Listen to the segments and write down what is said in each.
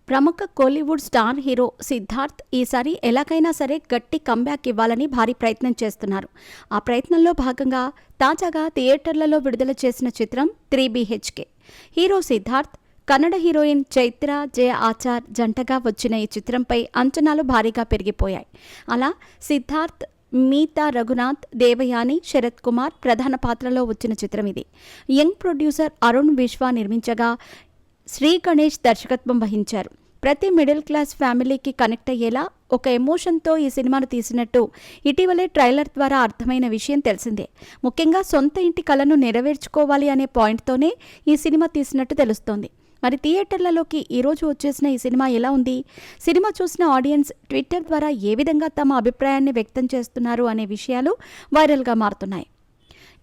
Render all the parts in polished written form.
ప్రముఖ Kollywood star hero Siddharth ఈసారి ఎలాగైనా సరే గట్టి కంబ్యాక్ ఇవ్వాలని భారీ ప్రయత్నం చేస్తున్నారు. ఆ ప్రయత్నంలో భాగంగా తాజాగా థియేటర్లలో విడుదల చేసిన చిత్రం 3BHK. Hero Siddharth, Kannada heroine Chaitra Jaya Achar జంటగా వచ్చిన ఈ చిత్రంపై అంచనాలు భారీగా పెరిగిపోయాయి. అలా సిద్ధార్థ్, మీతా రఘునాథ్, దేవయాని, శరత్ కుమార్ ప్రధాన పాత్రలో వచ్చిన చిత్రం ఇది. యంగ్ ప్రొడ్యూసర్ అరుణ్ విశ్వ నిర్మించగా శ్రీ గణేష్ దర్శకత్వం వహించారు. ప్రతి మిడిల్ క్లాస్ ఫ్యామిలీకి కనెక్ట్ అయ్యేలా ఒక ఎమోషన్తో ఈ సినిమాను తీసినట్టు ఇటీవలే ట్రైలర్ ద్వారా అర్థమైన విషయం తెలిసిందే. ముఖ్యంగా సొంత ఇంటి కలను నెరవేర్చుకోవాలి అనే పాయింట్తోనే ఈ సినిమా తీసినట్టు తెలుస్తోంది. మరి థియేటర్లలోకి ఈరోజు వచ్చేసిన ఈ సినిమా ఎలా ఉంది? సినిమా చూసిన ఆడియన్స్ ట్విట్టర్ ద్వారా ఏ విధంగా తమ అభిప్రాయాన్ని వ్యక్తం చేస్తున్నారు అనే విషయాలు వైరల్గా మారుతున్నాయి.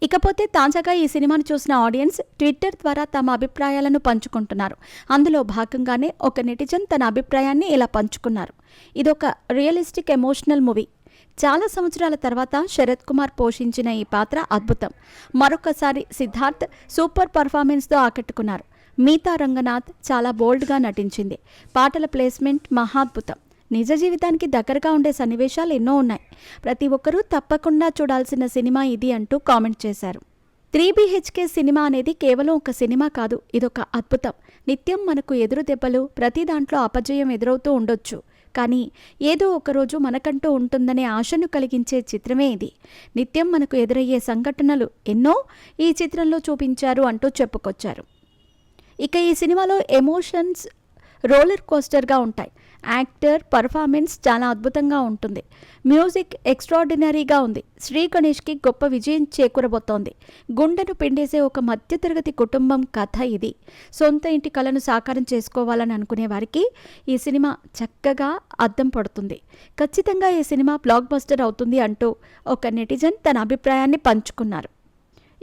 ఇకపోతే తాజాగా ఈ సినిమాను చూసిన ఆడియన్స్ ట్విట్టర్ ద్వారా తమ అభిప్రాయాలను పంచుకుంటున్నారు. అందులో భాగంగానే ఒక నెటిజన్ తన అభిప్రాయాన్ని ఇలా పంచుకున్నారు. ఇదొక రియలిస్టిక్ ఎమోషనల్ మూవీ. చాలా సంవత్సరాల తర్వాత శరత్ కుమార్ పోషించిన ఈ పాత్ర అద్భుతం. మరొకసారి సిద్ధార్థ్ సూపర్ పర్ఫార్మెన్స్తో ఆకట్టుకున్నారు. మీతా రంగనాథ్ చాలా బోల్డ్గా నటించింది. పాటల ప్లేస్మెంట్ మహాద్భుతం. నిజ జీవితానికి దగ్గరగా ఉండే సన్నివేశాలు ఎన్నో ఉన్నాయి. ప్రతి ఒక్కరూ తప్పకుండా చూడాల్సిన సినిమా ఇది అంటూ కామెంట్ చేశారు. 3BHK సినిమా అనేది కేవలం ఒక సినిమా కాదు, ఇదొక అద్భుతం. నిత్యం మనకు ఎదురు దెబ్బలు, ప్రతి దాంట్లో అపజయం ఎదురవుతూ ఉండొచ్చు. కానీ ఏదో ఒకరోజు మనకంటూ ఉంటుందనే ఆశను కలిగించే చిత్రమే ఇది. నిత్యం మనకు ఎదురయ్యే సంఘటనలు ఎన్నో ఈ చిత్రంలో చూపించారు అంటూ చెప్పుకొచ్చారు. ఇక ఈ సినిమాలో ఎమోషన్స్ రోలర్ కోస్టర్గా ఉంటాయి. యాక్టర్ పర్ఫార్మెన్స్ చాలా అద్భుతంగా ఉంటుంది. మ్యూజిక్ ఎక్స్ట్రాడినరీగా ఉంది. శ్రీ గణేష్కి గొప్ప విజయం చేకూరబోతోంది. గుండెను పిండేసే ఒక మధ్యతరగతి కుటుంబం కథ ఇది. సొంత ఇంటి కలను సాకారం చేసుకోవాలని అనుకునే వారికి ఈ సినిమా చక్కగా అద్దం పడుతుంది. ఖచ్చితంగా ఈ సినిమా బ్లాక్ బస్టర్ అవుతుంది అంటూ ఒక నెటిజన్ తన అభిప్రాయాన్ని పంచుకున్నారు.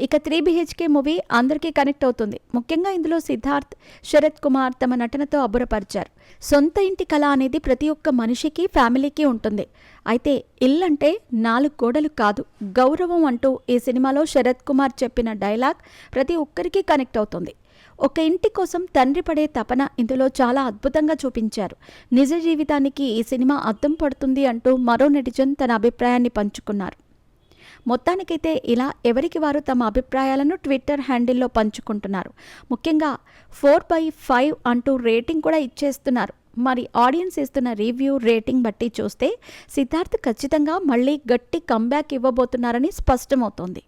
ఇక 3BHK మూవీ అందరికీ కనెక్ట్ అవుతుంది. ముఖ్యంగా ఇందులో సిద్ధార్థ్, శరత్ కుమార్ తమ నటనతో అబ్బురపరిచారు. సొంత ఇంటి కళ అనేది ప్రతి ఒక్క మనిషికి, ఫ్యామిలీకి ఉంటుంది. అయితే ఇల్లంటే 4 గోడలు కాదు, గౌరవం అంటూ ఈ సినిమాలో శరత్ కుమార్ చెప్పిన డైలాగ్ ప్రతి ఒక్కరికి కనెక్ట్ అవుతుంది. ఒక ఇంటి కోసం తండ్రి పడే తపన ఇందులో చాలా అద్భుతంగా చూపించారు. నిజ జీవితానికి ఈ సినిమా అద్దం పడుతుంది అంటూ మరో నెటిజన్ తన అభిప్రాయాన్ని పంచుకున్నారు. మొత్తానికైతే ఇలా ఎవరికి వారు తమ అభిప్రాయాలను ట్విట్టర్ హ్యాండిల్లో పంచుకుంటున్నారు. ముఖ్యంగా 4/5 అంటూ రేటింగ్ కూడా ఇచ్చేస్తున్నారు. మరి ఆడియన్స్ ఇస్తున్న రివ్యూ, రేటింగ్ బట్టి చూస్తే సిద్ధార్థ్ ఖచ్చితంగా మళ్ళీ గట్టి కంబ్యాక్ ఇవ్వబోతున్నారని స్పష్టమవుతోంది.